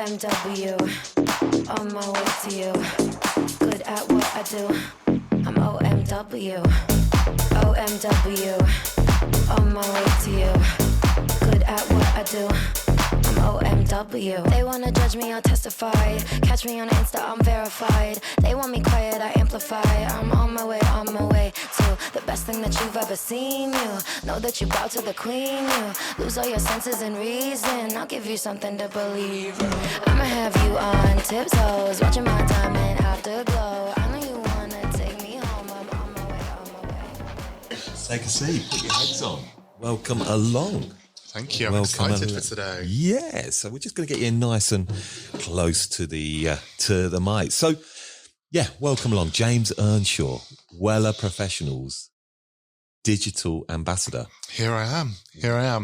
OMW, on my way to you. Good at what I do. I'm OMW, OMW, on my way to you. Good at what I do. I'm OMW. They wanna judge me, I'll testify. Catch me on Insta, I'm verified. They want me quiet, I amplify. I'm on my way to the best thing that you've ever seen. You know that you bow to the queen. You lose all your senses and reason. I'll give you something to believe. I'ma have you on tiptoes, watching my diamond afterglow. I know you wanna take me home. I'm on my way. Take a seat, put your heads on. Welcome along. Thank you. I'm excited for today. Yeah, so we're just going to get you nice and close to the mic. So, yeah, welcome along. James Earnshaw, Wella Professionals Digital Ambassador. Here I am.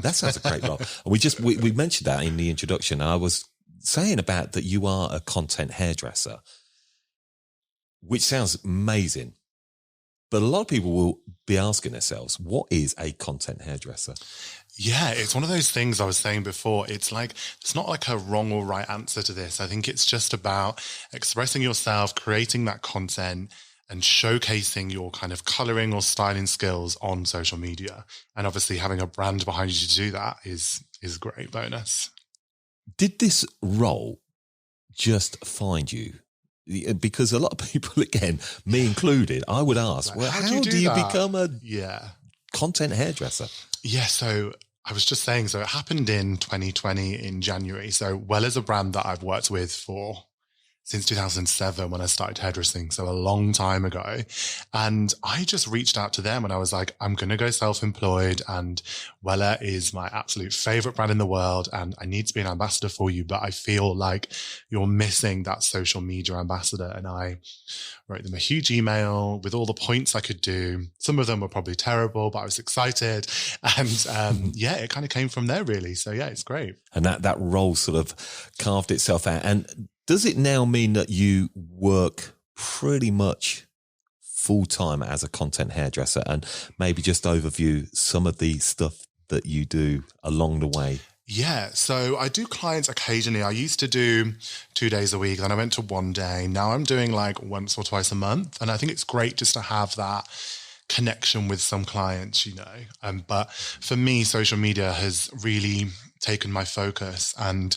That sounds a great role. And we mentioned that in the introduction. I was saying about that you are a content hairdresser, which sounds amazing. But a lot of people will be asking themselves, what is a content hairdresser? Yeah, it's one of those things I was saying before. It's like, it's not like a wrong or right answer to this. I think it's just about expressing yourself, creating that content and showcasing your kind of coloring or styling skills on social media. And obviously having a brand behind you to do that is a great bonus. Did this role just find you? Because a lot of people, again, me included, I would ask, well, how do you become a content hairdresser? Yeah, so I was just saying, so it happened in 2020 in January. So Wella's a brand that I've worked with since 2007 when I started hairdressing, so a long time ago. And I just reached out to them and I was like, I'm going to go self-employed and Wella is my absolute favorite brand in the world and I need to be an ambassador for you, but I feel like you're missing that social media ambassador. And I wrote them a huge email with all the points I could do. Some of them were probably terrible, but I was excited. And it kind of came from there really. So yeah, it's great. And that role sort of carved itself out. And does it now mean that you work pretty much full-time as a content hairdresser and maybe just overview some of the stuff that you do along the way? Yeah, so I do clients occasionally. I used to do 2 days a week, then I went to 1 day. Now I'm doing like once or twice a month. And I think it's great just to have that connection with some clients, you know. But for me, social media has really taken my focus, and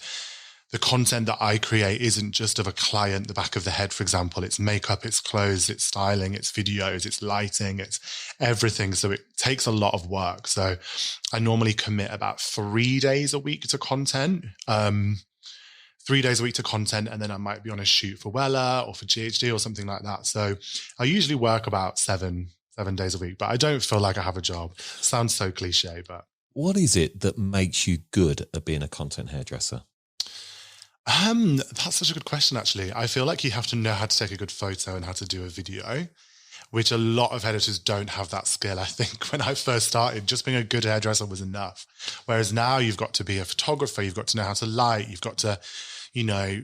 the content that I create isn't just of a client, the back of the head, for example. It's makeup, it's clothes, it's styling, it's videos, it's lighting, it's everything. So it takes a lot of work. So I normally commit about 3 days a week to content, 3 days a week to content. And then I might be on a shoot for Wella or for GHD or something like that. So I usually work about seven days a week, but I don't feel like I have a job. Sounds so cliche, but. What is it that makes you good at being a content hairdresser? That's such a good question, actually. I feel like you have to know how to take a good photo and how to do a video, which a lot of editors don't have that skill. I think when I first started, just being a good hairdresser was enough. Whereas now you've got to be a photographer, you've got to know how to light, you've got to, you know,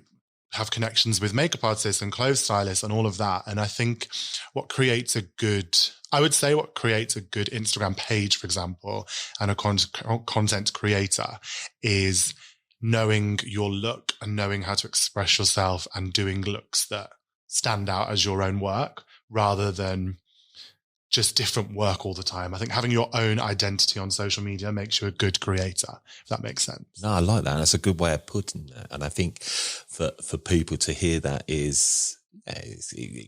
have connections with makeup artists and clothes stylists and all of that. And I think what creates a good Instagram page, for example, and a content creator is knowing your look and knowing how to express yourself and doing looks that stand out as your own work rather than just different work all the time. I think having your own identity on social media makes you a good creator, if that makes sense. No, I like that. That's a good way of putting that. And I think for people to hear that is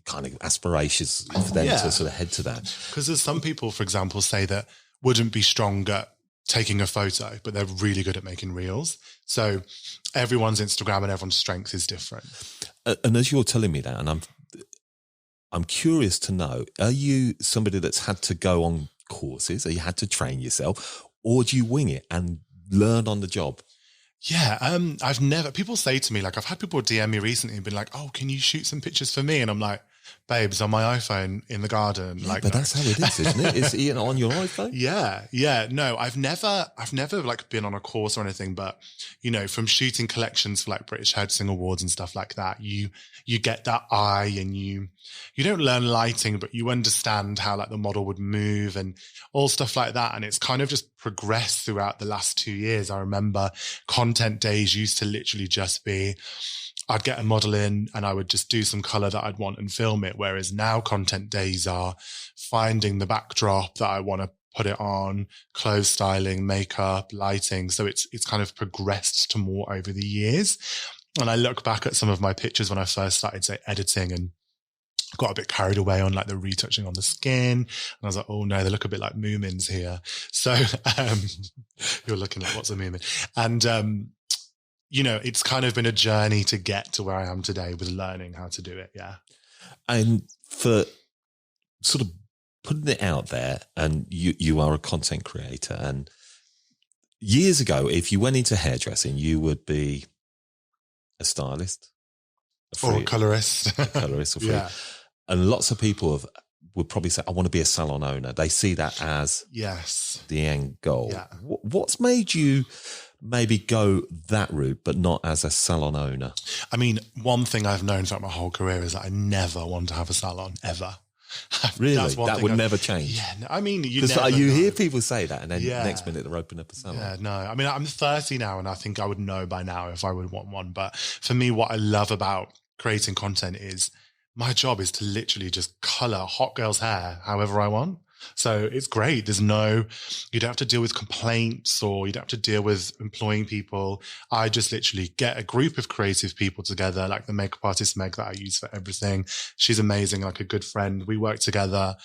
kind of aspirations for them to sort of head to that. Because there's some people, for example, say that wouldn't be strong at taking a photo, but they're really good at making reels. So everyone's Instagram and everyone's strength is different. And as you're telling me that, and I'm curious to know, are you somebody that's had to go on courses, or you had to train yourself, or do you wing it and learn on the job? Yeah, people say to me, like, I've had people DM me recently and been like, oh, can you shoot some pictures for me? And I'm like, babes, on my iPhone in the garden. Yeah, but that's how it is, isn't it? Is it on your iPhone? Yeah. No, I've never like been on a course or anything, but from shooting collections for like British Hairdressing Awards and stuff like that, you get that eye, and you don't learn lighting, but you understand how like the model would move and all stuff like that. And it's kind of just progressed throughout the last 2 years. I remember content days used to literally just be, I'd get a model in and I would just do some color that I'd want and film it. Whereas now content days are finding the backdrop that I want to put it on, clothes styling, makeup, lighting. So it's kind of progressed to more over the years. And I look back at some of my pictures when I first started, say, editing, and got a bit carried away on like the retouching on the skin. And I was like, oh no, they look a bit like Moomins here. So you're looking at what's a Moomin. And it's kind of been a journey to get to where I am today with learning how to do it. Yeah. And for sort of putting it out there, and you are a content creator, and years ago, if you went into hairdressing, you would be a stylist. Or a colorist. Or free. Yeah. And lots of people would probably say, I want to be a salon owner. They see that as the end goal. Yeah. What's made you maybe go that route, but not as a salon owner? I mean, one thing I've known throughout my whole career is that I never want to have a salon, ever. Really? That would never change? Yeah. No, I mean, you hear people say that, and then next minute they're opening up a salon. Yeah, no. I mean, I'm 30 now, and I think I would know by now if I would want one. But for me, what I love about creating content is my job is to literally just color hot girls' hair however I want. So it's great. You don't have to deal with complaints, or you don't have to deal with employing people. I just literally get a group of creative people together, like the makeup artist Meg that I use for everything. She's amazing, like a good friend. We work together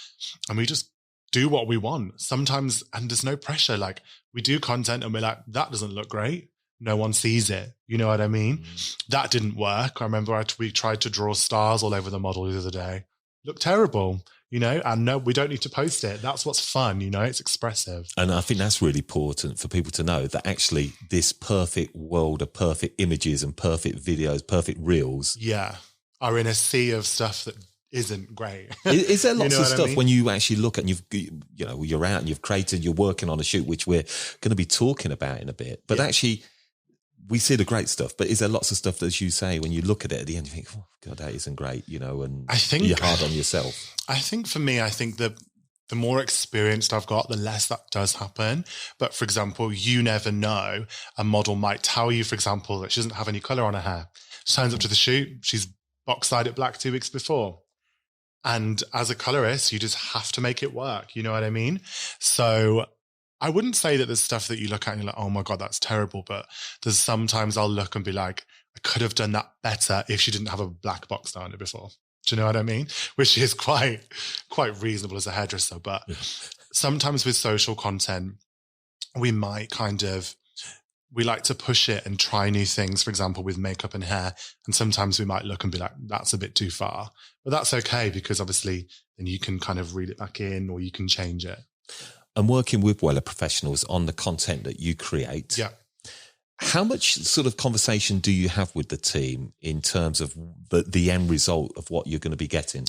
and we just do what we want sometimes. And there's no pressure. Like, we do content and we're like, that doesn't look great. No one sees it. You know what I mean? That didn't work. I remember we tried to draw stars all over the model the other day. Looked terrible. And no, we don't need to post it. That's what's fun, it's expressive. And I think that's really important for people to know, that actually this perfect world of perfect images and perfect videos, perfect reels. Yeah. Are in a sea of stuff that isn't great. Is there lots of stuff when you actually look at, and you're out and you've created, you're working on a shoot, which we're going to be talking about in a bit, but actually we see the great stuff, but is there lots of stuff that, as you say, when you look at it at the end, you think, oh God, that isn't great, and I think you're hard on yourself? I think for me, the more experienced I've got, the less that does happen. But for example, you never know. A model might tell you, for example, that she doesn't have any color on her hair. She turns up to the shoot, she's box-dyed it black 2 weeks before. And as a colorist, you just have to make it work. You know what I mean? So I wouldn't say that there's stuff that you look at and you're like, oh my God, that's terrible. But there's sometimes I'll look and be like, I could have done that better if she didn't have a black box on it before. Do you know what I mean? Which is quite reasonable as a hairdresser. But sometimes with social content, we might we like to push it and try new things, for example, with makeup and hair. And sometimes we might look and be like, that's a bit too far. But that's okay, because obviously then you can kind of reel it back in, or you can change it. And working with Wella professionals on the content that you create. Yeah. How much sort of conversation do you have with the team in terms of the end result of what you're going to be getting?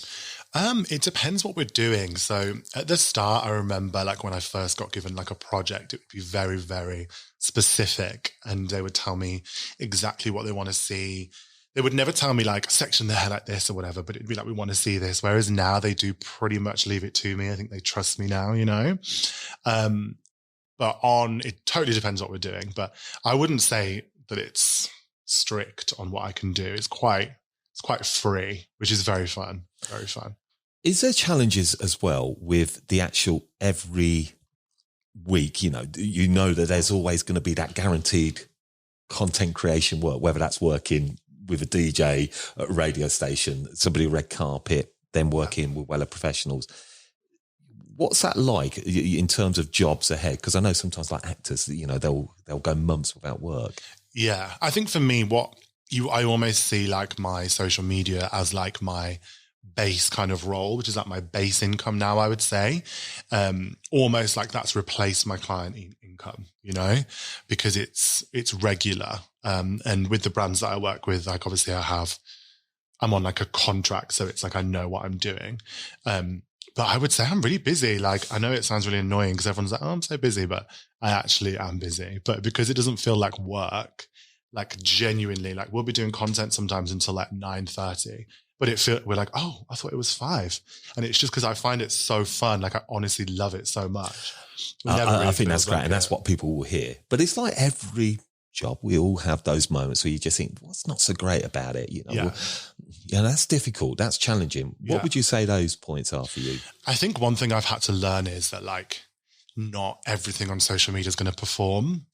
It depends what we're doing. So at the start, I remember like when I first got given like a project, it would be very, very specific, and they would tell me exactly what they want to see. They would never tell me like section the hair like this or whatever, but it'd be like, we want to see this. Whereas now they do pretty much leave it to me. I think they trust me now, But it totally depends what we're doing. But I wouldn't say that it's strict on what I can do. It's quite free, which is very fun. Very fun. Is there challenges as well with the actual every week? That there's always going to be that guaranteed content creation work, whether that's working with a DJ at a radio station, somebody red carpet, then working with Wella professionals. What's that like in terms of jobs ahead? Because I know sometimes like actors, they'll go months without work. Yeah. I think for me, I almost see like my social media as like my base kind of role, which is like my base income now, I would say. Almost like that's replaced my client income, because it's regular. And with the brands that I work with, like obviously I I'm on like a contract. So it's like, I know what I'm doing. But I would say I'm really busy. Like, I know it sounds really annoying because everyone's like, oh, I'm so busy, but I actually am busy. But because it doesn't feel like work, like genuinely, like we'll be doing content sometimes until like 9:30, but we're like, oh, I thought it was 5. And it's just because I find it so fun. Like I honestly love it so much. I think that's great. And that's what people will hear. But it's like every job, we all have those moments where you just think, what's not so great about it? You know, yeah, that's difficult. That's challenging. What would you say those points are for you? I think one thing I've had to learn is that like not everything on social media is going to perform,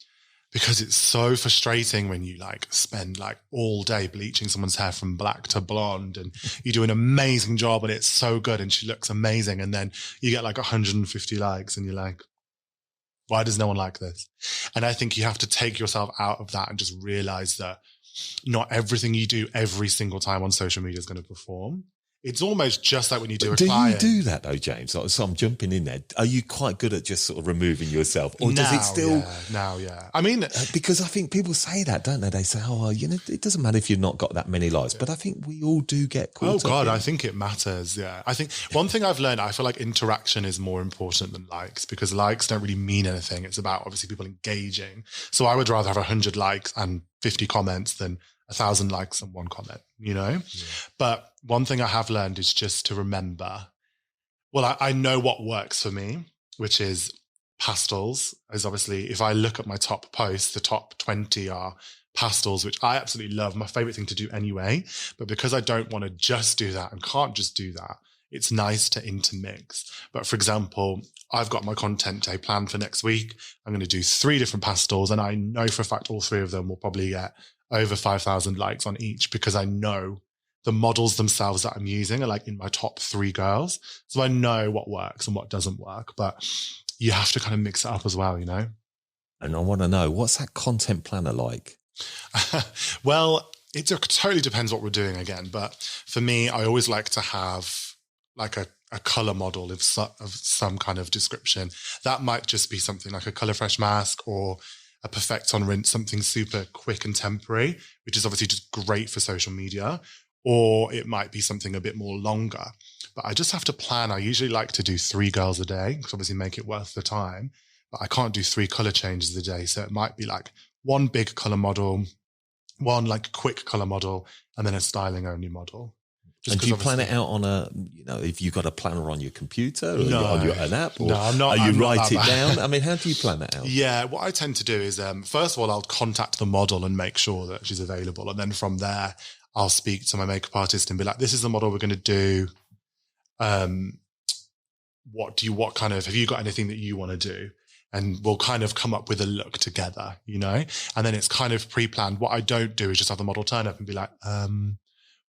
because it's so frustrating when you like spend like all day bleaching someone's hair from black to blonde and you do an amazing job and it's so good and she looks amazing. And then you get like 150 likes and you're like, why does no one like this? And I think you have to take yourself out of that and just realize that not everything you do every single time on social media is going to perform. It's almost just like when you do a client. Do you do that though, James? So I'm jumping in there. Are you quite good at just sort of removing yourself? Or does it still... Yeah. I mean... because I think people say that, don't they? They say, oh, you know, it doesn't matter if you've not got that many likes. But I think we all do get caught up. Oh, God, I think it matters, yeah. I think one thing I've learned, I feel like interaction is more important than likes, because likes don't really mean anything. It's about, obviously, people engaging. So I would rather have 100 likes and 50 comments than 1,000 likes and 1 comment, you know? Yeah. But one thing I have learned is just to remember, well, I know what works for me, which is pastels. Is obviously, if I look at my top posts, the top 20 are pastels, which I absolutely love. My favorite thing to do anyway. But because I don't want to just do that and can't just do that, it's nice to intermix. But for example, I've got my content day planned for next week. I'm going to do 3 different pastels, and I know for a fact all 3 of them will probably get over 5,000 likes on each, because I know the models themselves that I'm using are like in my top 3 girls. So I know what works and what doesn't work, but you have to kind of mix it up as well, you know? And I want to know, what's that content planner like? Well, it totally depends what we're doing again. But for me, I always like to have like a color model of some kind of description. That might just be something like a Color Fresh mask or a Perfect on rinse, something super quick and temporary, which is obviously just great for social media. Or it might be something a bit more longer. But I just have to plan. I usually like to do 3 girls a day, because obviously make it worth the time. But I can't do 3 color changes a day. So it might be like 1 big color model, 1 like quick color model, and then a styling only model. And do you plan it out on if you've got a planner on your computer or on an app? Or no, I'm not. You write it down? I mean, how do you plan that out? Yeah, what I tend to do is, first of all, I'll contact the model and make sure that she's available. And then from there, I'll speak to my makeup artist and be like, this is the model we're going to do. Have you got anything that you want to do? And we'll kind of come up with a look together, you know? And then it's kind of pre-planned. What I don't do is just have the model turn up and be like,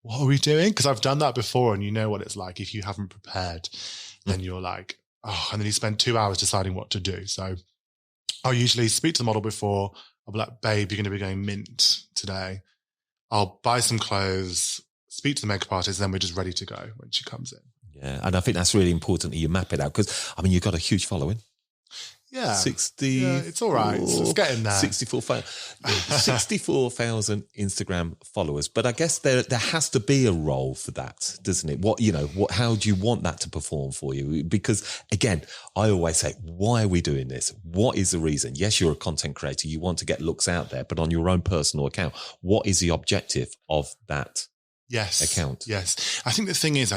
what are we doing? Because I've done that before, and you know what it's like. If you haven't prepared, then you're like, oh, and then you spend 2 hours deciding what to do. So I'll usually speak to the model before. I'll be like, babe, you're going to be going mint today. I'll buy some clothes, speak to the makeup artist, then we're just ready to go when she comes in. Yeah, and I think that's really important that you map it out, because, I mean, you've got a huge following. Yeah. 60. Yeah, it's all right. It's getting there. 64,000 Instagram followers. But I guess there has to be a role for that, doesn't it? How do you want that to perform for you? Because again, I always say, why are we doing this? What is the reason? Yes, you're a content creator. You want to get looks out there, but on your own personal account, what is the objective of that account? Yes. I think the thing is,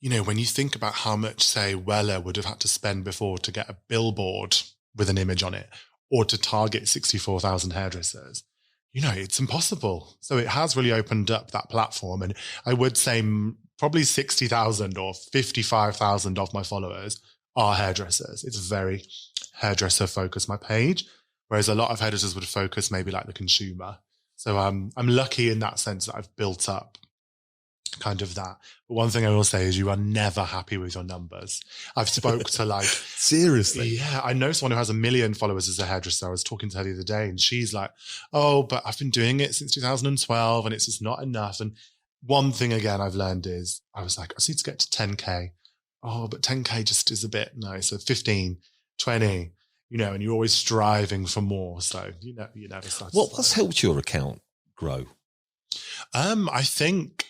when you think about how much, say, Wella would have had to spend before to get a billboard with an image on it, or to target 64,000 hairdressers, it's impossible. So it has really opened up that platform. And I would say probably 60,000 or 55,000 of my followers are hairdressers. It's very hairdresser focused, my page, whereas a lot of hairdressers would focus maybe like the consumer. So I'm lucky in that sense that I've built up kind of that. But one thing I will say is you are never happy with your numbers. I've spoke to like... Seriously? Yeah, I know someone who has 1 million followers as a hairdresser. I was talking to her the other day, and she's like, oh, but I've been doing it since 2012 and it's just not enough. And one thing again I've learned is, I was like, I just need to get to 10K. Oh, but 10K just is a bit, no. So 15, 20, and you're always striving for more. So, you never satisfied. What's helped your account grow? I think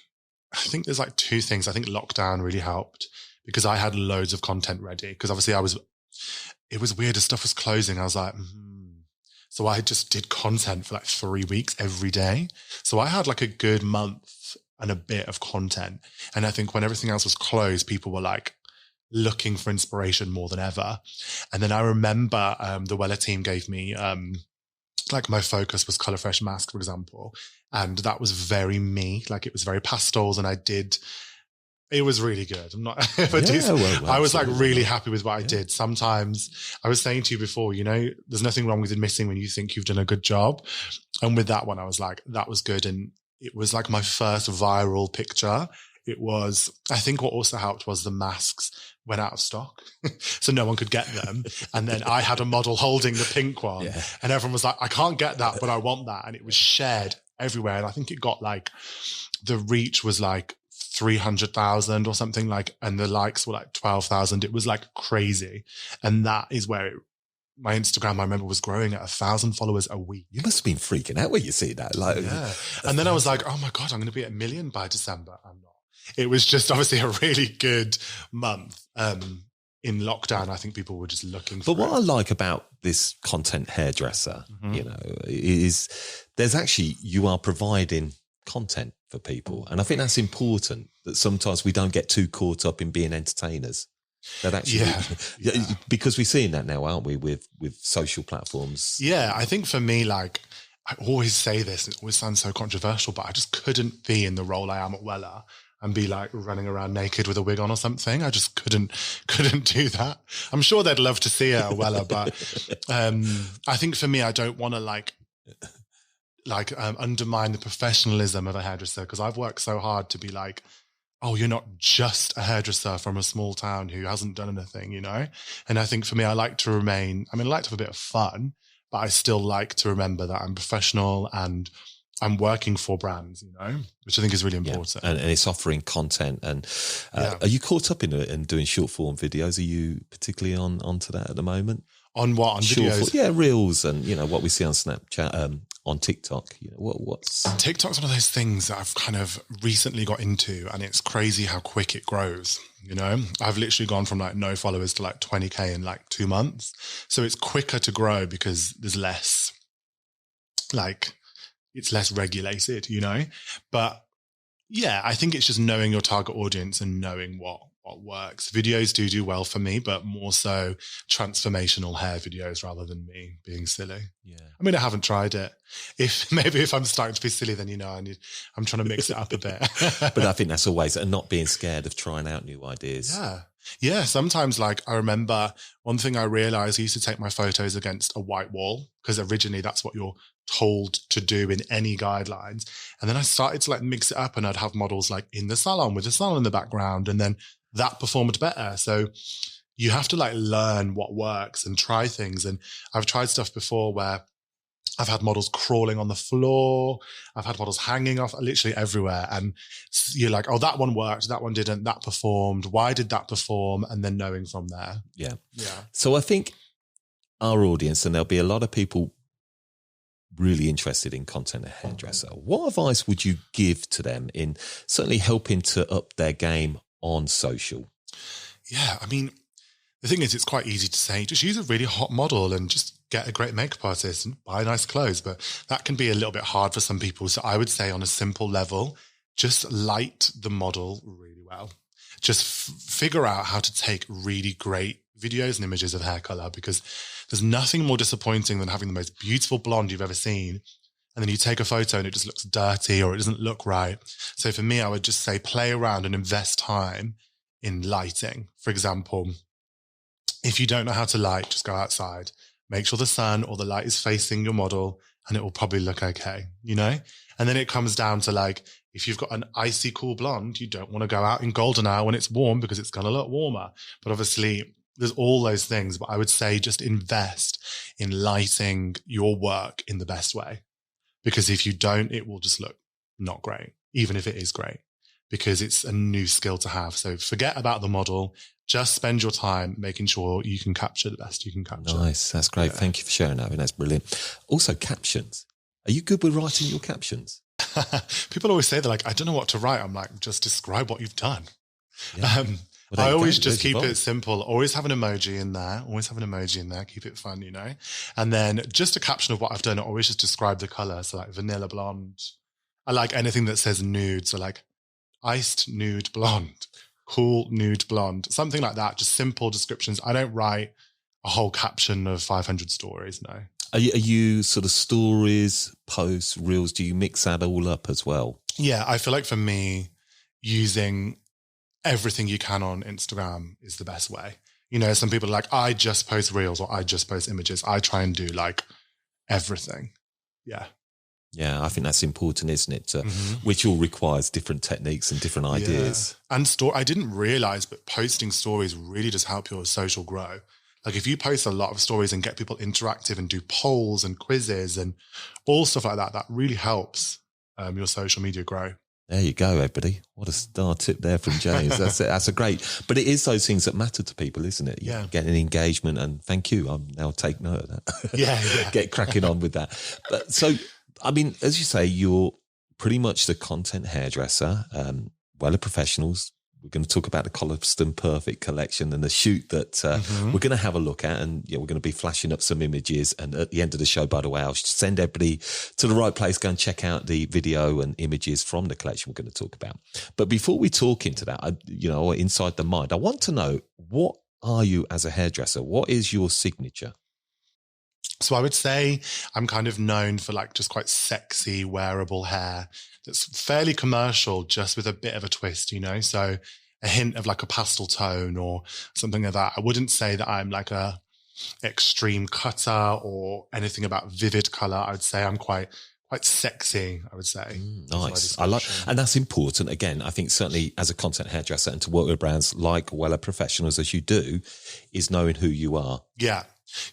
I think there's like two things. I think lockdown really helped because I had loads of content ready because obviously it was weird as stuff was closing. I was like, So I just did content for like 3 weeks every day. So I had like a good month and a bit of content. And I think when everything else was closed, people were like looking for inspiration more than ever. And then I remember the Wella team gave me like my focus was Colour Fresh Mask, for example. And that was very me. Like it was very pastels and it was really good. I'm not I was like really happy with what I did. Sometimes I was saying to you before, there's nothing wrong with admitting when you think you've done a good job. And with that one, I was like, that was good. And it was like my first viral picture. I think what also helped was the masks went out of stock. So no one could get them. And then I had a model holding the pink one and everyone was like, I can't get that, but I want that. And it was shared everywhere. And I think it got like, the reach was like 300,000 or something like, and the likes were like 12,000. It was like crazy. And that is where my Instagram, I remember, was growing at 1,000 followers a week. You must have been freaking out when you see that. Like, And then I was like, oh my God, I'm going to be at 1 million by December. I'm not. It was just obviously a really good month. In lockdown, I think people were just looking for But what I like about this content hairdresser, is there's actually, you are providing content for people. And I think that's important, that sometimes we don't get too caught up in being entertainers. That actually, because we're seeing that now, aren't we, with social platforms? Yeah, I think for me, like, I always say this, and it always sounds so controversial, but I just couldn't be in the role I am at Wella and be like running around naked with a wig on or something. I just couldn't do that. I'm sure they'd love to see it at Wella, but I think for me, I don't want to undermine the professionalism of a hairdresser, because I've worked so hard to be like, oh, you're not just a hairdresser from a small town who hasn't done anything, And I think for me, I like to remain, I like to have a bit of fun, but I still like to remember that I'm professional and I'm working for brands, which I think is really important. And it's offering content. And are you caught up in doing short form videos? Are you particularly onto that at the moment? On what? On videos? Reels and, what we see on Snapchat, on TikTok. What's TikTok's one of those things that I've kind of recently got into, and it's crazy how quick it grows. I've literally gone from like no followers to like 20K in like 2 months. So it's quicker to grow because there's less, it's less regulated, But yeah, I think it's just knowing your target audience and knowing what works. Videos do well for me, but more so transformational hair videos rather than me being silly. Yeah. I haven't tried it. If I'm starting to be silly, then, I'm trying to mix it up a bit. But I think that's always, and not being scared of trying out new ideas. Yeah. Yeah. Sometimes I remember one thing I realized, I used to take my photos against a white wall because originally that's what you're told to do in any guidelines. And then I started to mix it up, and I'd have models in the salon with the salon in the background, and then that performed better. So you have to learn what works and try things. And I've tried stuff before where I've had models crawling on the floor. I've had models hanging off literally everywhere. And you're like, oh, that one worked. That one didn't. That performed. Why did that perform? And then knowing from there. Yeah. Yeah. So I think our audience, and there'll be a lot of people really interested in content and hairdresser. What advice would you give to them in certainly helping to up their game on social? Yeah, the thing is, it's quite easy to say, just use a really hot model and just get a great makeup artist and buy nice clothes. But that can be a little bit hard for some people. So I would say on a simple level, just light the model really well. Just figure out how to take really great videos and images of hair color, because there's nothing more disappointing than having the most beautiful blonde you've ever seen, and then you take a photo and it just looks dirty or it doesn't look right. So for me, I would just say play around and invest time in lighting. For example, if you don't know how to light, just go outside. Make sure the sun or the light is facing your model and it will probably look okay, And then it comes down to if you've got an icy cool blonde, you don't want to go out in golden hour when it's warm because it's going to look warmer. But obviously there's all those things. But I would say just invest in lighting your work in the best way. Because if you don't, it will just look not great, even if it is great, because it's a new skill to have. So forget about the model. Just spend your time making sure you can capture the best you can capture. Nice. That's great. Yeah. Thank you for sharing that. That's brilliant. Also, captions. Are you good with writing your captions? People always say, they're like, I don't know what to write. I'm like, just describe what you've done. Yeah. Well, I always just keep it simple. Always have an emoji in there. Keep it fun, you know? And then just a caption of what I've done. I always just describe the color. So like vanilla blonde. I like anything that says nude. So like iced nude blonde, cool nude blonde, something like that. Just simple descriptions. I don't write a whole caption of 500 stories. No. Are you sort of stories, posts, reels? Do you mix that all up as well? Yeah. I feel like for me, using everything you can on Instagram is the best way. You know, some people are like, I just post reels or I just post images. I try and do like everything. Yeah. Yeah, I think that's important, isn't it? Which all requires different techniques and different ideas. Yeah. And I didn't realize, but posting stories really does help your social grow. Like if you post a lot of stories and get people interactive and do polls and quizzes and all stuff like that, that really helps your social media grow. There you go, everybody. What a star tip there from James. That's it. That's a great, but it is those things that matter to people, isn't it? Yeah. Getting engagement, and thank you. I'll now take note of that. Yeah. Get cracking on with that. But so, I mean, as you say, you're pretty much the content hairdresser, Wella Professionals. We're going to talk about the COLESTON Perfect collection and the shoot that we're going to have a look at. And we're going to be flashing up some images. And at the end of the show, by the way, I'll send everybody to the right place. Go and check out the video and images from the collection we're going to talk about. But before we talk into that, inside the mind, I want to know, what are you as a hairdresser? What is your signature? So I would say I'm kind of known for like just quite sexy, wearable hair that's fairly commercial, just with a bit of a twist, you know? So a hint of like a pastel tone or something like that. I wouldn't say that I'm like a extreme cutter or anything about vivid color. I would say I'm quite sexy, I would say. Nice. I like, and that's important. Again, I think certainly as a content hairdresser and to work with brands like Wella Professionals as you do, is knowing who you are. Yeah.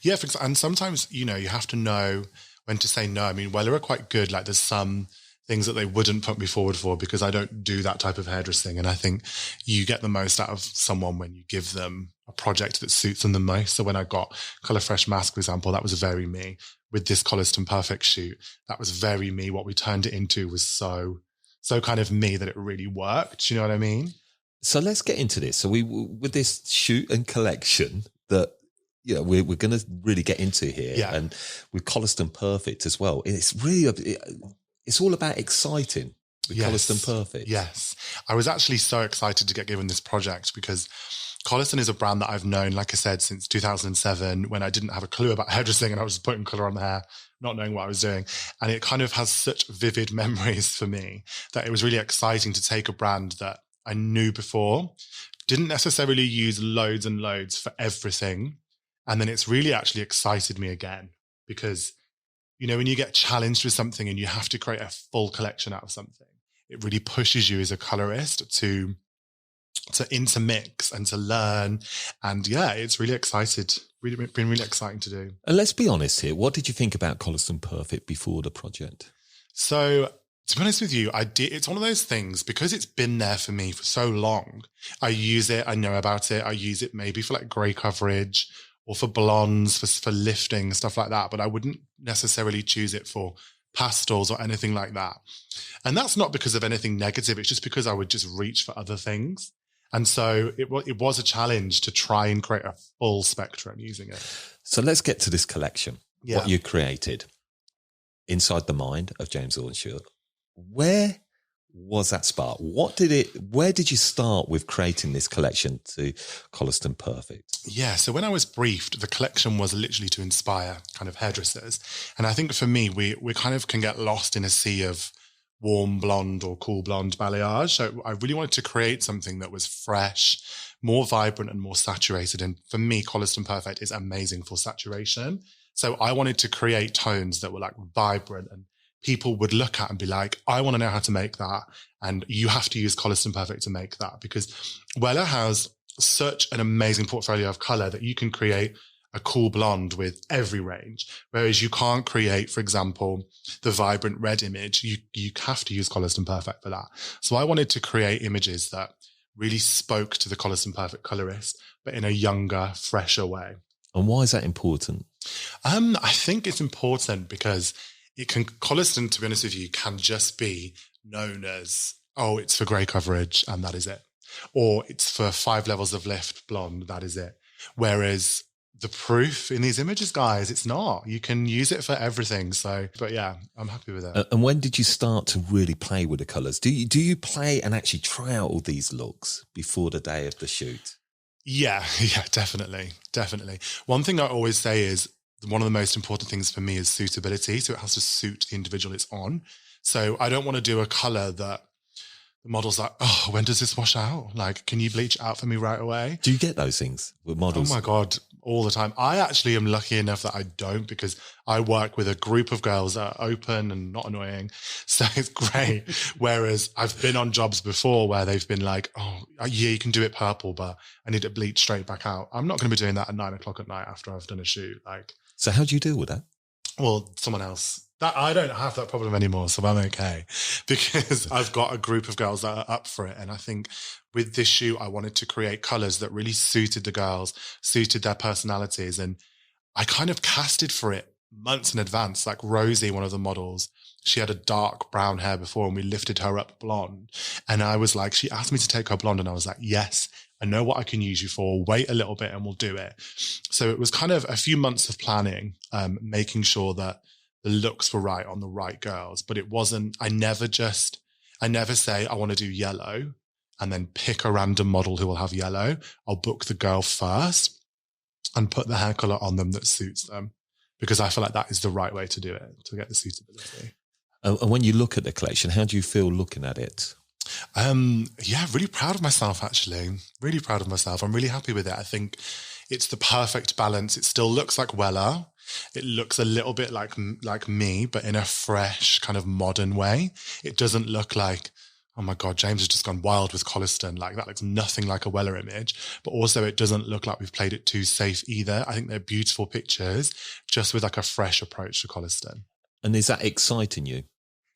Yeah. And sometimes, you have to know when to say no. I mean, Wella are quite good. Like there's some things that they wouldn't put me forward for because I don't do that type of hairdressing. And I think you get the most out of someone when you give them a project that suits them the most. So when I got Colour Fresh Mask, for example, that was very me. With this COLESTON Perfect shoot, that was very me. What we turned it into was so kind of me that it really worked. You know what I mean? So let's get into this. So with this shoot and collection that, we're going to really get into here. Yeah. And with COLESTON Perfect as well. It's really, it's all about exciting with COLESTON Perfect. Yes. I was actually so excited to get given this project because COLESTON is a brand that I've known, like I said, since 2007 when I didn't have a clue about hairdressing and I was putting colour on the hair, not knowing what I was doing. And it kind of has such vivid memories for me that it was really exciting to take a brand that I knew before, didn't necessarily use loads and loads for everything. And then it's really actually excited me again because, when you get challenged with something and you have to create a full collection out of something, it really pushes you as a colorist to intermix and to learn. And it's really been really exciting to do. And let's be honest here. What did you think about COLESTON Perfect before the project? So to be honest with you, it's one of those things because it's been there for me for so long. I use it. I know about it. I use it maybe for like gray coverage or for blondes, for lifting, stuff like that. But I wouldn't necessarily choose it for pastels or anything like that. And that's not because of anything negative. It's just because I would just reach for other things. And so it was a challenge to try and create a full spectrum using it. So let's get to this collection. Yeah. What you created inside the mind of James Earnshaw. Where was that spark? Where did you start with creating this collection to COLESTON Perfect? Yeah. So when I was briefed, the collection was literally to inspire kind of hairdressers. And I think for me, we kind of can get lost in a sea of warm blonde or cool blonde balayage. So I really wanted to create something that was fresh, more vibrant and more saturated. And for me, COLESTON Perfect is amazing for saturation. So I wanted to create tones that were like vibrant and people would look at and be like, I want to know how to make that. And you have to use COLESTON Perfect to make that because Wella has such an amazing portfolio of color that you can create a cool blonde with every range. Whereas you can't create, for example, the vibrant red image. You have to use COLESTON Perfect for that. So I wanted to create images that really spoke to the COLESTON Perfect colorist, but in a younger, fresher way. And why is that important? I think it's important because Coliston, to be honest with you, can just be known as, oh, it's for grey coverage and that is it. Or it's for 5 levels of lift blonde, that is it. Whereas the proof in these images, guys, it's not. You can use it for everything. So, but yeah, I'm happy with it. And when did you start to really play with the colours? Do you play and actually try out all these looks before the day of the shoot? Yeah, definitely. One thing I always say is one of the most important things for me is suitability. So it has to suit the individual it's on. So I don't want to do a colour that the model's like, oh, when does this wash out? Like, can you bleach out for me right away? Do you get those things with models? Oh my God, all the time. I actually am lucky enough that I don't, because I work with a group of girls that are open and not annoying. So it's great. Whereas I've been on jobs before where they've been like, oh, yeah, you can do it purple, but I need it bleached straight back out. I'm not going to be doing that at 9 o'clock at night after I've done a shoot. Like, so how do you deal with that? Well, someone else. That I don't have that problem anymore, so I'm okay, because I've got a group of girls that are up for it. And I think with this shoot, I wanted to create colours that really suited the girls, suited their personalities. And I kind of casted for it months in advance. Like Rosie, one of the models, she had a dark brown hair before and we lifted her up blonde. And I was like, she asked me to take her blonde and I was like, yes, I know what I can use you for. Wait a little bit and we'll do it. So it was kind of a few months of planning, making sure that the looks were right on the right girls. But it wasn't, I never say I want to do yellow and then pick a random model who will have yellow. I'll book the girl first and put the hair color on them that suits them, because I feel like that is the right way to do it, to get the suitability. And when you look at the collection, how do you feel looking at it? Yeah, really proud of myself, actually. Really proud of myself. I'm really happy with it. I think it's the perfect balance. It still looks like Wella. It looks a little bit like me, but in a fresh kind of modern way. It doesn't look like, oh my God, James has just gone wild with Coliston. Like that looks nothing like a Wella image, but also it doesn't look like we've played it too safe either. I think they're beautiful pictures, just with like a fresh approach to Coliston. And is that exciting you,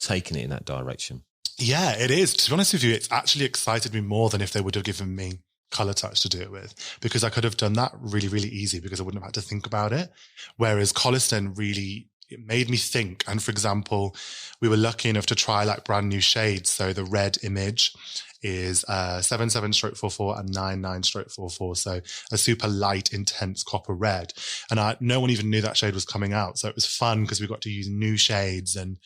taking it in that direction? Yeah, it is. To be honest with you, it's actually excited me more than if they would have given me color touch to do it with, because I could have done that really, really easy because I wouldn't have had to think about it. Whereas Coliston really, it made me think. And for example, we were lucky enough to try like brand new shades. So the red image is 77/44 and 99/44. So a super light, intense copper red. And no one even knew that shade was coming out. So it was fun because we got to use new shades, and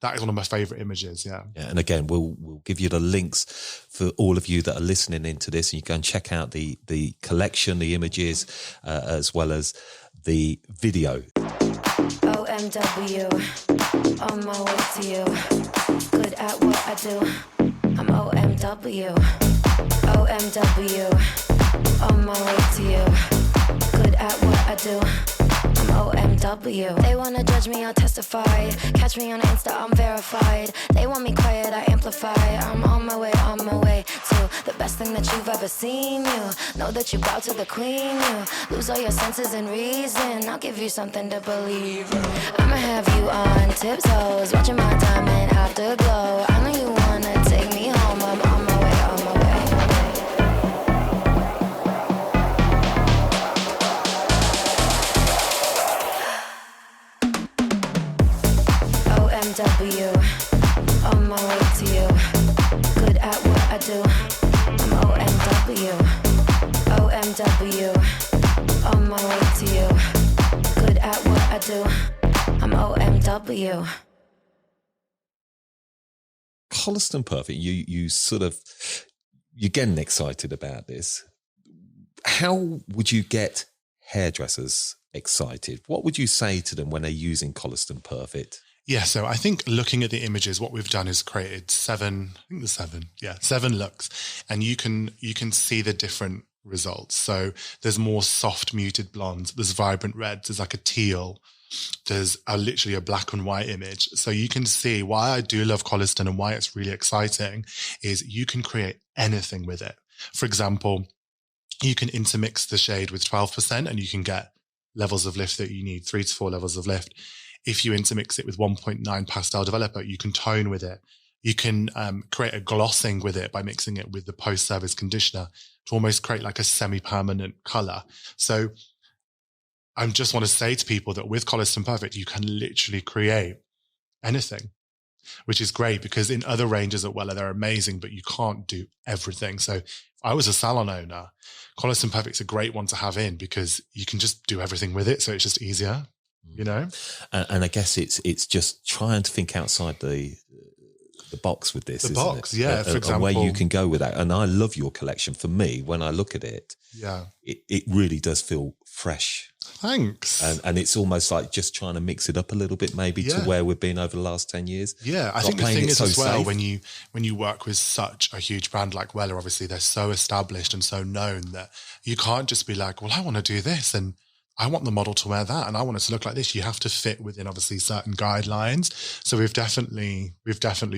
that is one of my favorite images. Yeah. And again, we'll give you the links for all of you that are listening into this, and you can check out the collection, the images, as well as the video. OMW, on my way to you. Good at what I do. I'm OMW. OMW, on my way to you. Good at what I do. I'm OMW. They wanna judge me, I'll testify. Catch me on Insta, I'm verified. They want me quiet, I amplify. I'm on my way to the best thing that you've ever seen. You know that you bow to the queen. You lose all your senses and reason. I'll give you something to believe. I'ma have you on tiptoes, watching my diamond afterglow. I know you wanna take me home. I'm on my way. OMW, on my way to you. Good at what I do. I'm OMW. OMW, on my way to you. Good at what I do. I'm OMW. Coliston Perfect, you're getting excited about this. How would you get hairdressers excited? What would you say to them when they're using Coliston Perfect? Yeah, so I think looking at the images, what we've done is created seven looks, and you can see the different results. So there's more soft muted blondes, there's vibrant reds, there's like a teal, there's literally a black and white image. So you can see why I do love Coliston and why it's really exciting is you can create anything with it. For example, you can intermix the shade with 12% and you can get levels of lift that you need, 3 to 4 levels of lift. If you intermix it with 1.9 pastel developer, you can tone with it. You can create a glossing with it by mixing it with the post-service conditioner to almost create like a semi-permanent color. So I just want to say to people that with Coliston Perfect, you can literally create anything, which is great because in other ranges at Wella, they're amazing, but you can't do everything. So if I was a salon owner, KOLESTON Perfect's a great one to have in because you can just do everything with it. So it's just easier, you know? And I guess it's just trying to think outside the box with this. The isn't box, it? yeah. For example, where you can go with that. And I love your collection. For me, when I look at it, it really does feel fresh. Thanks. And it's almost like just trying to mix it up a little bit, maybe to where we've been over the last 10 years. Yeah, I think the thing is so as well, safe. when you work with such a huge brand like Wella, obviously they're so established and so known that you can't just be like, well, I want to do this and I want the model to wear that and I want it to look like this. You have to fit within obviously certain guidelines. So we've definitely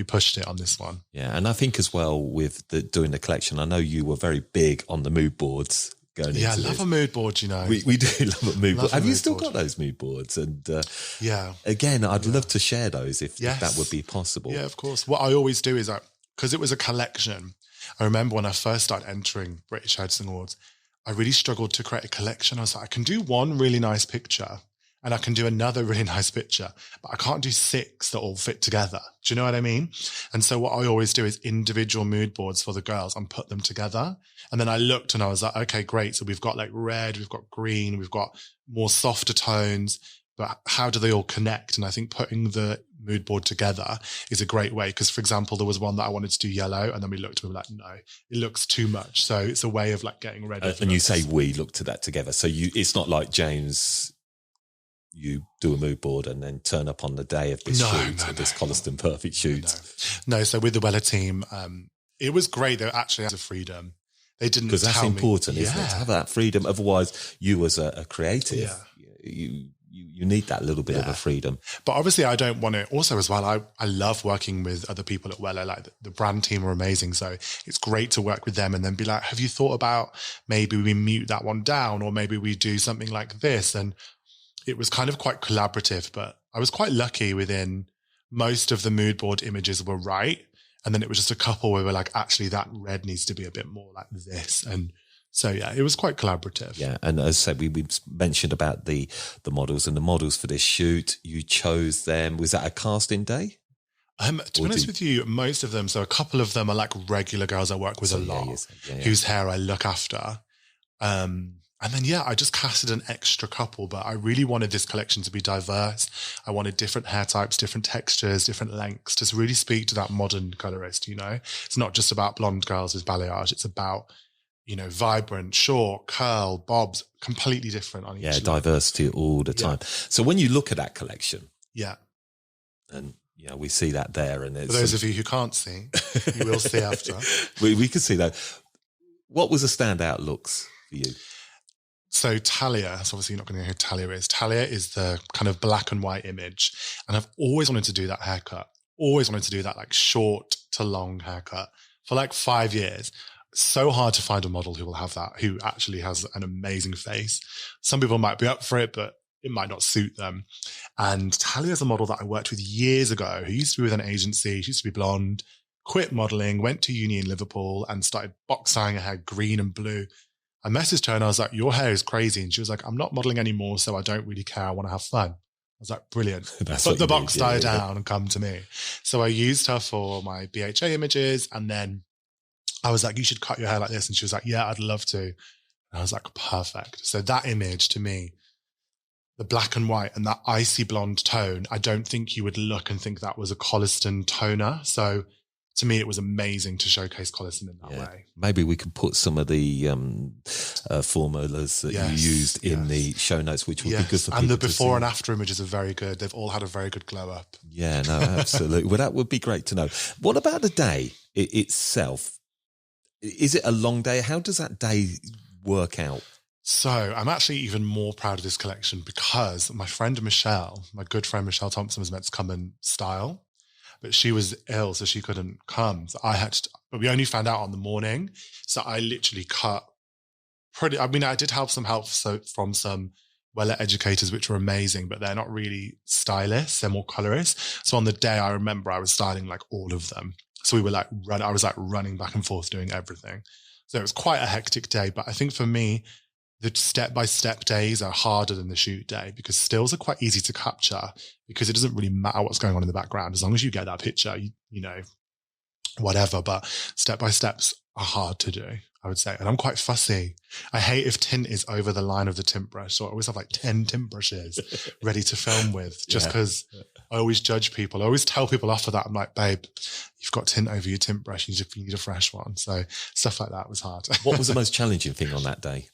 pushed it on this one. Yeah, and I think as well with doing the collection, I know you were very big on the mood boards. I love a mood board, you know. We do love a mood board. Have you still got those mood boards? And again, I'd love to share those if that would be possible. Yeah, of course. What I always do is because it was a collection, I remember when I first started entering British Hairdressing Awards, I really struggled to create a collection. I was like, I can do one really nice picture and I can do another really nice picture, but I can't do 6 that all fit together. Do you know what I mean? And so what I always do is individual mood boards for the girls and put them together. And then I looked and I was like, okay, great. So we've got like red, we've got green, we've got more softer tones, but how do they all connect? And I think putting the mood board together is a great way. Because for example, there was one that I wanted to do yellow and then we looked and we were like, no, it looks too much. So it's a way of like getting rid of and you say we looked at that together. So it's not like James, you do a mood board and then turn up on the day of this this KOLESTON Perfect shoot. No. So with the Wella team, it was great. They actually had a freedom. They didn't because that's important, isn't it? To have that freedom. Otherwise, you as a creative, you need that little bit of a freedom. But obviously, I don't want to. Also, as well, I love working with other people at Wella. Like the brand team are amazing, so it's great to work with them and then be like, "Have you thought about maybe we mute that one down, or maybe we do something like this?" And it was kind of quite collaborative. But I was quite lucky. Within most of the mood board images were right. And then it was just a couple where we were like, actually, that red needs to be a bit more like this. And so, it was quite collaborative. Yeah. And as I said, we mentioned about the models and the models for this shoot. You chose them. Was that a casting day? To be honest with you, most of them, so a couple of them are like regular girls I work with a lot, whose hair I look after. And then, I just casted an extra couple, but I really wanted this collection to be diverse. I wanted different hair types, different textures, different lengths to really speak to that modern colorist, you know? It's not just about blonde girls with balayage. It's about, vibrant, short, curl, bobs, completely different on each look. Diversity all the time. So when you look at that collection. Yeah. And, we see that there. And for those of you who can't see, you will see after. we can see that. What was the standout looks for you? So Talia, so obviously you're not going to know who Talia is. Talia is the kind of black and white image. And I've always wanted to do that haircut. Always wanted to do that like short to long haircut for like 5 years. So hard to find a model who will have that, who actually has an amazing face. Some people might be up for it, but it might not suit them. And Talia is a model that I worked with years ago, who used to be with an agency. She used to be blonde, quit modeling, went to uni in Liverpool and started box dyeing her hair green and blue. I messaged her and I was like, your hair is crazy. And she was like, I'm not modeling anymore, so I don't really care. I want to have fun. I was like, brilliant. Put the box dye down and come to me. So I used her for my BHA images. And then I was like, you should cut your hair like this. And she was like, yeah, I'd love to. And I was like, perfect. So that image to me, the black and white and that icy blonde tone, I don't think you would look and think that was a KOLESTON toner. So to me, it was amazing to showcase KOLESTON in that way. Maybe we could put some of the formulas that you used in the show notes, which would be good for people. And the before and after images are very good. They've all had a very good glow up. Yeah, no, absolutely. Well, that would be great to know. What about the day itself? Is it a long day? How does that day work out? So I'm actually even more proud of this collection because my friend Michelle, my good friend Michelle Thompson, was meant to come and style. But she was ill, so she couldn't come. So I had to, but we only found out on the morning. So I literally cut I did have some help from some Wella educators, which were amazing, but they're not really stylists. They're more colorists. So on the day, I remember I was styling like all of them. So we were like I was like running back and forth doing everything. So it was quite a hectic day. But I think for me, the step-by-step days are harder than the shoot day because stills are quite easy to capture because it doesn't really matter what's going on in the background. As long as you get that picture, you know, whatever. But step-by-steps are hard to do, I would say. And I'm quite fussy. I hate if tint is over the line of the tint brush. So I always have like 10 tint brushes ready to film with just because I always judge people. I always tell people after that, I'm like, babe, you've got tint over your tint brush. You need a fresh one. So stuff like that was hard. What was the most challenging thing on that day?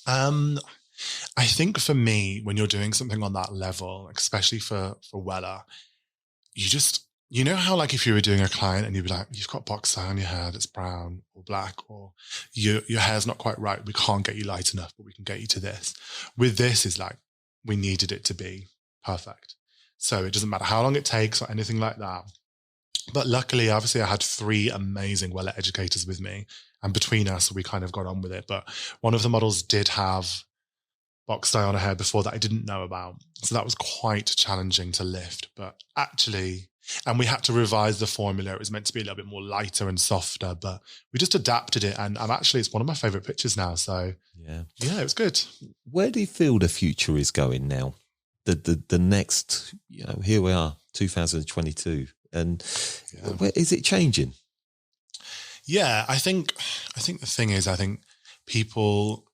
I think for me, when you're doing something on that level, especially for Wella, you know how like if you were doing a client and you'd be like, you've got box dye on your hair that's brown or black, or your hair's not quite right. We can't get you light enough, but we can get you to this. With this is like, we needed it to be perfect. So it doesn't matter how long it takes or anything like that. But luckily, obviously I had 3 amazing Wella educators with me, and between us, we kind of got on with it. But one of the models did have box dye on her hair before that I didn't know about. So that was quite challenging to lift. But actually, and we had to revise the formula. It was meant to be a little bit more lighter and softer, but we just adapted it. And it's one of my favorite pictures now. So yeah, it was good. Where do you feel the future is going now? The next, you know, here we are, 2022. And where is it changing? Yeah, I think the thing is, I think people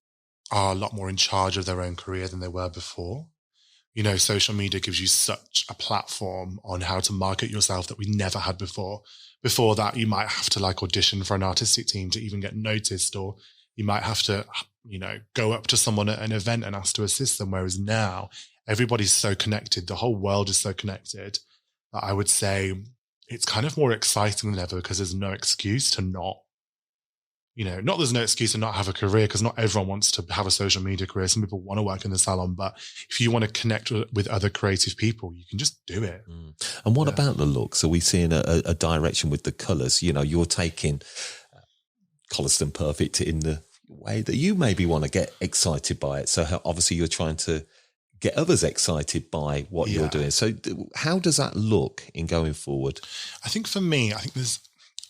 are a lot more in charge of their own career than they were before. You know, social media gives you such a platform on how to market yourself that we never had before. Before that, you might have to like audition for an artistic team to even get noticed, or you might have to, you know, go up to someone at an event and ask to assist them. Whereas now, everybody's so connected. The whole world is so connected that I would say it's kind of more exciting than ever because there's no excuse to not, you know, there's no excuse to not have a career because not everyone wants to have a social media career. Some people want to work in the salon, but if you want to connect with other creative people, you can just do it. And what about the looks? Are we seeing a direction with the colours? You know, you're taking KOLESTON Perfect in the way that you maybe want to get excited by it. So obviously you're trying to get others excited by what you're doing. So how does that look in going forward? I think for me,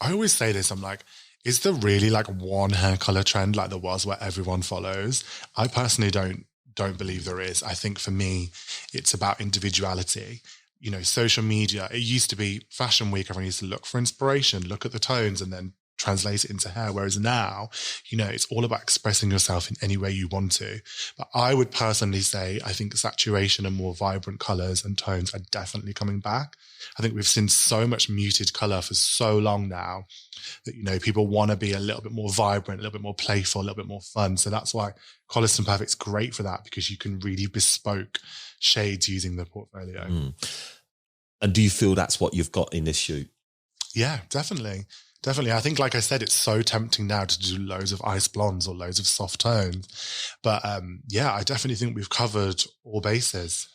I always say this, I'm like, is there really like one hair color trend like there was where everyone follows? I personally don't believe there is. I think for me, it's about individuality. You know, social media, it used to be Fashion Week, everyone used to look for inspiration, look at the tones and then translate it into hair. Whereas now, you know, it's all about expressing yourself in any way you want to. But I would personally say, I think saturation and more vibrant colors and tones are definitely coming back. I think we've seen so much muted color for so long now that, you know, people want to be a little bit more vibrant, a little bit more playful, a little bit more fun. So that's why KOLESTON Perfect's great for that, because you can really bespoke shades using the portfolio. And do you feel that's what you've got in this shoot? Yeah, definitely. Definitely. I think, like I said, it's so tempting now to do loads of ice blondes or loads of soft tones. But yeah, I definitely think we've covered all bases.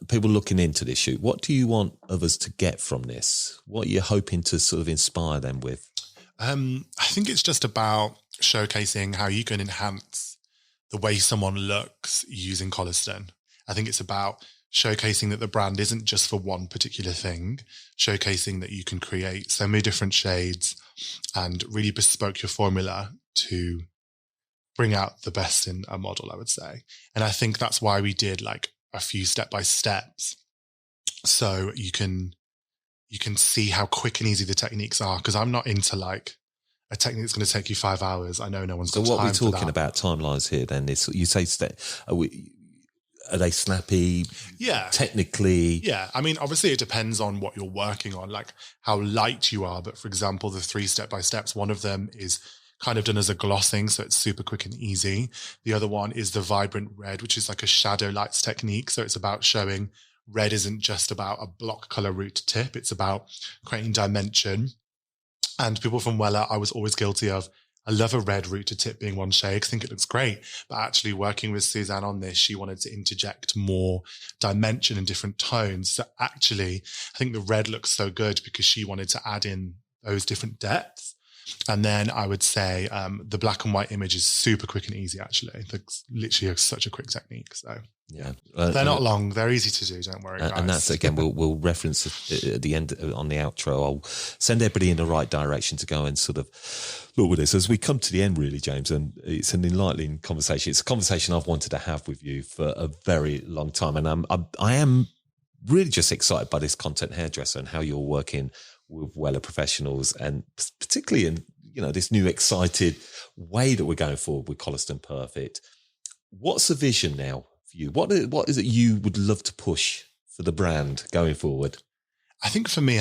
People looking into this shoot, what do you want others to get from this? What are you hoping to sort of inspire them with? I think it's just about showcasing how you can enhance the way someone looks using KOLESTON. I think it's about showcasing that the brand isn't just for one particular thing, showcasing that you can create so many different shades and really bespoke your formula to bring out the best in a model, I would say. And I think that's why we did like a few step-by-steps, so you can see how quick and easy the techniques are, because I'm not into like a technique that's going to take you 5 hours. I know no one's got time for that. So what we're talking about timelines here then is, you say are they snappy? Yeah. Technically? Yeah. I mean, obviously it depends on what you're working on, like how light you are. But for example, the 3 step-by-steps, one of them is kind of done as a glossing, so it's super quick and easy. The other one is the vibrant red, which is like a shadow lights technique. So it's about showing red isn't just about a block color root tip. It's about creating dimension. And people from Wella, I was always guilty of, I love a red root to tip being one shade. I think it looks great. But actually working with Suzanne on this, she wanted to interject more dimension and different tones. So actually, I think the red looks so good because she wanted to add in those different depths. And then I would say the black and white image is super quick and easy, actually. It's literally such a quick technique. So yeah, they're not long. They're easy to do. Don't worry, guys. And that's, again, we'll reference at the end on the outro. I'll send everybody in the right direction to go and sort of look with this as we come to the end, really, James. And it's an enlightening conversation. It's a conversation I've wanted to have with you for a very long time. And I am really just excited by this Content Hairdresser and how you're working with Wella professionals, and particularly in, you know, this new excited way that we're going forward with KOLESTON Perfect. What's the vision now for you? What is it you would love to push for the brand going forward? I think for me,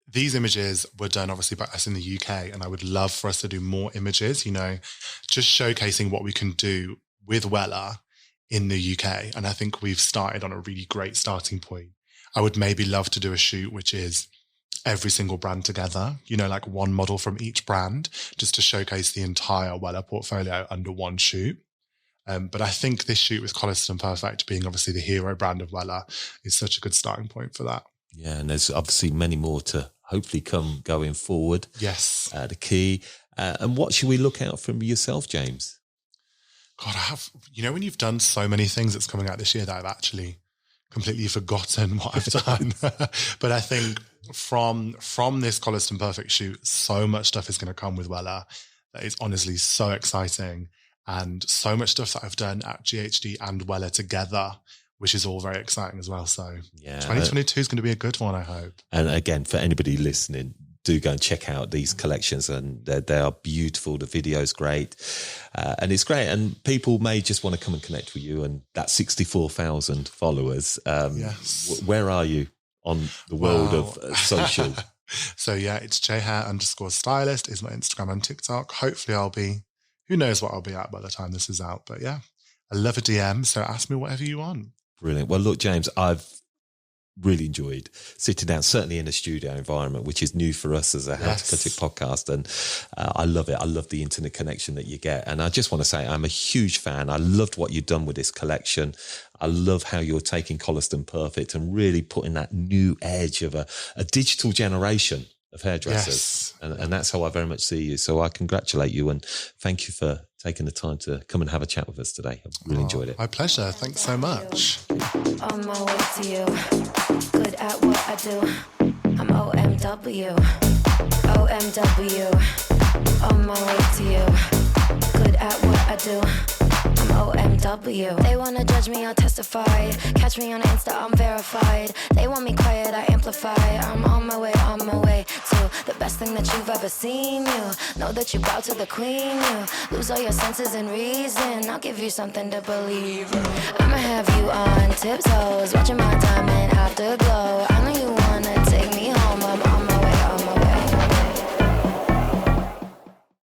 these images were done obviously by us in the UK, and I would love for us to do more images, you know, just showcasing what we can do with Wella in the UK. And I think we've started on a really great starting point. I would maybe love to do a shoot which is every single brand together, you know, like one model from each brand, just to showcase the entire Wella portfolio under one shoot. But I think this shoot with KOLESTON Perfect, being obviously the hero brand of Wella, is such a good starting point for that. Yeah, and there's obviously many more to hopefully come going forward. Yes. The key. And what should we look out from yourself, James? God, you know, when you've done so many things that's coming out this year that I've actually completely forgotten what I've done. But I think from this KOLESTON Perfect shoot, so much stuff is going to come with Wella that is honestly so exciting, and so much stuff that I've done at GHD and Wella together, which is all very exciting as well. So yeah, 2022 is going to be a good one, I hope. And again, for anybody listening, do go and check out these collections, and they are beautiful. The video's great, and it's great. And people may just want to come and connect with you and that 64,000 followers. Yes. Where are you on the world of social? So yeah, it's jhair_stylist is my Instagram and TikTok. Hopefully who knows what I'll be at by the time this is out. But yeah, I love a DM. So ask me whatever you want. Brilliant. Well, look, James, I've really enjoyed sitting down, certainly in a studio environment, which is new for us as a How to Cut It podcast. And I love it. I love the internet connection that you get. And I just want to say I'm a huge fan. I loved what you've done with this collection. I love how you're taking KOLESTON Perfect and really putting that new edge of a digital generation of hairdressers. Yes. And that's how I very much see you. So I congratulate you and thank you for taking the time to come and have a chat with us today. I've really enjoyed it. My pleasure. Thanks so much. On my way to you, good at what I do. I'm OMW, OMW. On my way to you, good at what I do. I'm OMW. They wanna judge me, I'll testify. Catch me on Insta, I'm verified. They want me quiet, I amplify. I'm on my way to the best thing that you've ever seen. You know that you bow to the queen. You lose all your senses and reason. I'll give you something to believe. I'ma have you on tiptoes, watching my diamond afterglow.